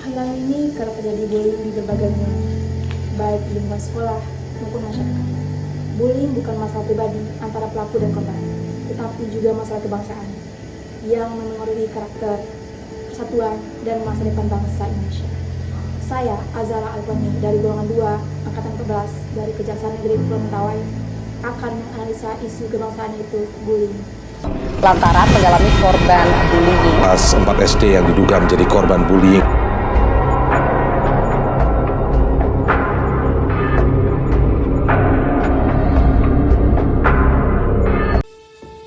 Akhir-akhir ini kerap terjadi bullying di berbagai lingkungan, baik di lingkungan sekolah maupun masyarakat. Bullying bukan masalah pribadi antara pelaku dan korban, tetapi juga masalah kebangsaan yang memengaruhi karakter, persatuan, dan masa depan bangsa Indonesia. Saya, Azara Alfani, dari golongan 2, Angkatan 14, dari Kejaksaan Negeri Pulau Mentawai, akan menganalisa isu kebangsaan yaitu bullying. Lantaran mengalami korban bullying. Kelas 4 SD yang diduga menjadi korban bullying.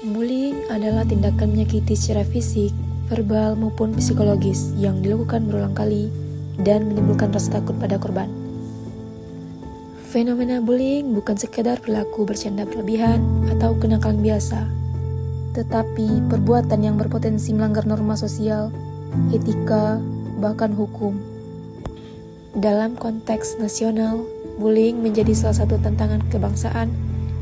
Bullying adalah tindakan menyakiti secara fisik, verbal maupun psikologis yang dilakukan berulang kali dan menimbulkan rasa takut pada korban. Fenomena bullying bukan sekedar perilaku bercanda berlebihan atau kenakalan biasa, tetapi perbuatan yang berpotensi melanggar norma sosial, etika, bahkan hukum. Dalam konteks nasional, bullying menjadi salah satu tantangan kebangsaan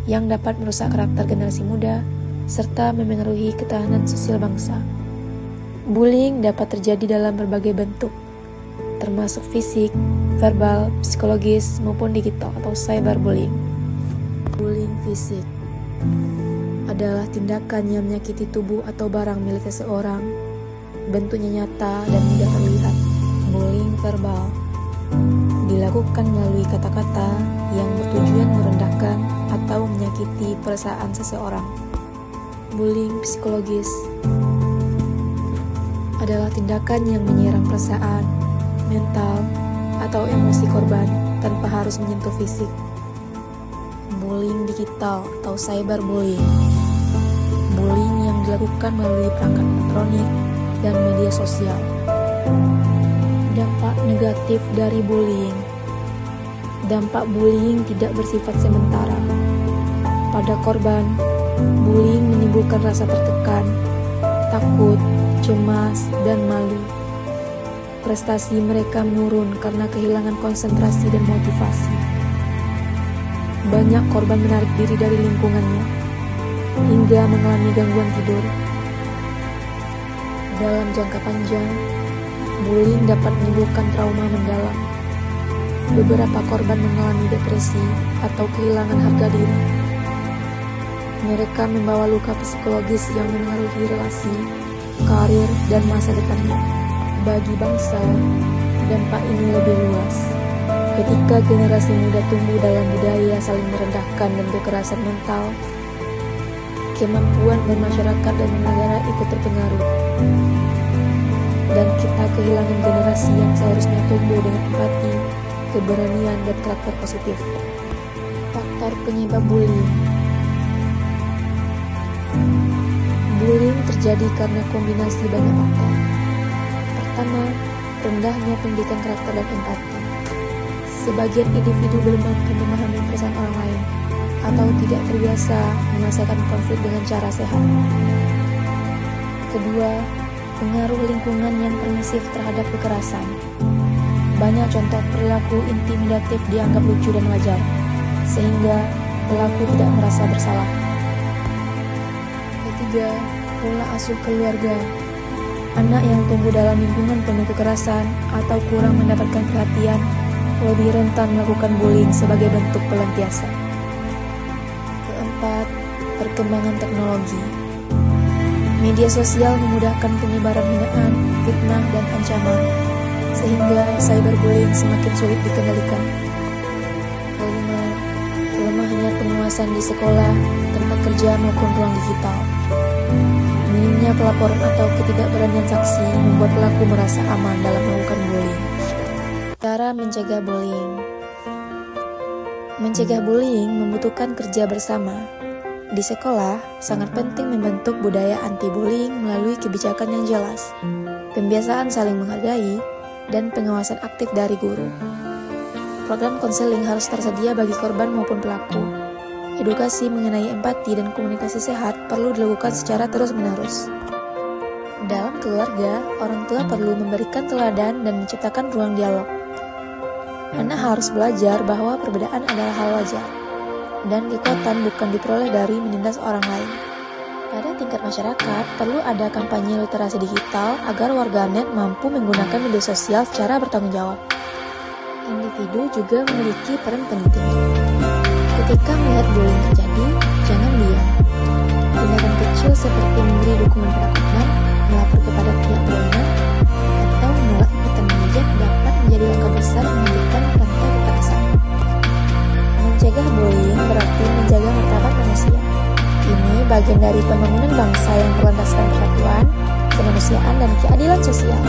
yang dapat merusak karakter generasi muda serta memengaruhi ketahanan sosial bangsa. Bullying dapat terjadi dalam berbagai bentuk, termasuk fisik, verbal, psikologis, maupun digital atau cyberbullying. Bullying fisik adalah tindakan yang menyakiti tubuh atau barang milik seseorang, bentuknya nyata dan mudah terlihat. Bullying verbal dilakukan melalui kata-kata yang bertujuan merendahkan atau menyakiti perasaan seseorang. Bullying psikologis adalah tindakan yang menyerang perasaan, mental, atau emosi korban tanpa harus menyentuh fisik. Bullying digital atau cyberbullying, bullying yang dilakukan melalui perangkat elektronik dan media sosial. Dampak negatif dari bullying. Dampak bullying tidak bersifat sementara. Pada korban, bullying menimbulkan rasa tertekan, takut, cemas, dan malu. Prestasi mereka menurun karena kehilangan konsentrasi dan motivasi. Banyak korban menarik diri dari lingkungannya, hingga mengalami gangguan tidur. Dalam jangka panjang, bullying dapat menimbulkan trauma mendalam. Beberapa korban mengalami depresi atau kehilangan harga diri. Mereka membawa luka psikologis yang memengaruhi relasi, karir, dan masa depannya. Bagi bangsa, dampak ini lebih luas. Ketika generasi muda tumbuh dalam budaya saling merendahkan dan kekerasan mental, kemampuan bermasyarakat dan negara ikut terpengaruh. Dan kita kehilangan generasi yang seharusnya tumbuh dengan empati, keberanian, dan karakter positif. Faktor penyebab bullying. Bullying terjadi karena kombinasi banyak faktor. Pertama, rendahnya pendidikan karakter dan empati. Sebagian individu belum mampu memahami perasaan orang lain atau tidak terbiasa menyelesaikan konflik dengan cara sehat. Kedua, pengaruh lingkungan yang permisif terhadap kekerasan. Banyak contoh perilaku intimidatif dianggap lucu dan wajar, sehingga pelaku tidak merasa bersalah. Ketiga, pola asuh keluarga. Anak yang tumbuh dalam lingkungan penuh kekerasan atau kurang mendapatkan perhatian lebih rentan melakukan bullying sebagai bentuk pelampiasan. Keempat, perkembangan teknologi. Media sosial memudahkan penyebaran hinaan, fitnah, dan ancaman, sehingga cyberbullying semakin sulit dikendalikan. Kelima, lemahnya penguasaan di sekolah, tempat kerja maupun ruang digital. Minimnya pelaporan atau ketidakberanian saksi membuat pelaku merasa aman dalam melakukan bullying. Cara mencegah bullying. Mencegah bullying membutuhkan kerja bersama. Di sekolah, sangat penting membentuk budaya anti-bullying melalui kebijakan yang jelas, pembiasaan saling menghargai, dan pengawasan aktif dari guru. Program konseling harus tersedia bagi korban maupun pelaku. Edukasi mengenai empati dan komunikasi sehat perlu dilakukan secara terus-menerus. Dalam keluarga, orang tua perlu memberikan teladan dan menciptakan ruang dialog. Anak harus belajar bahwa perbedaan adalah hal wajar, dan kekuatan bukan diperoleh dari menindas orang lain. Pada tingkat masyarakat, perlu ada kampanye literasi digital agar warganet mampu menggunakan media sosial secara bertanggung jawab. Individu juga memiliki peran penting. Ketika melihat bullying terjadi, jangan diam. Tindakan kecil seperti memberi dukungan pada korban, melapor kepada pihak berwenang, atau menolak ikutan mengejek dapat menjadi langkah besar menghentikan rantai kekerasan. Mencegah bullying berarti menjaga martabat manusia. Ini bagian dari pembangunan bangsa yang berlandaskan persatuan, kemanusiaan, dan keadilan sosial.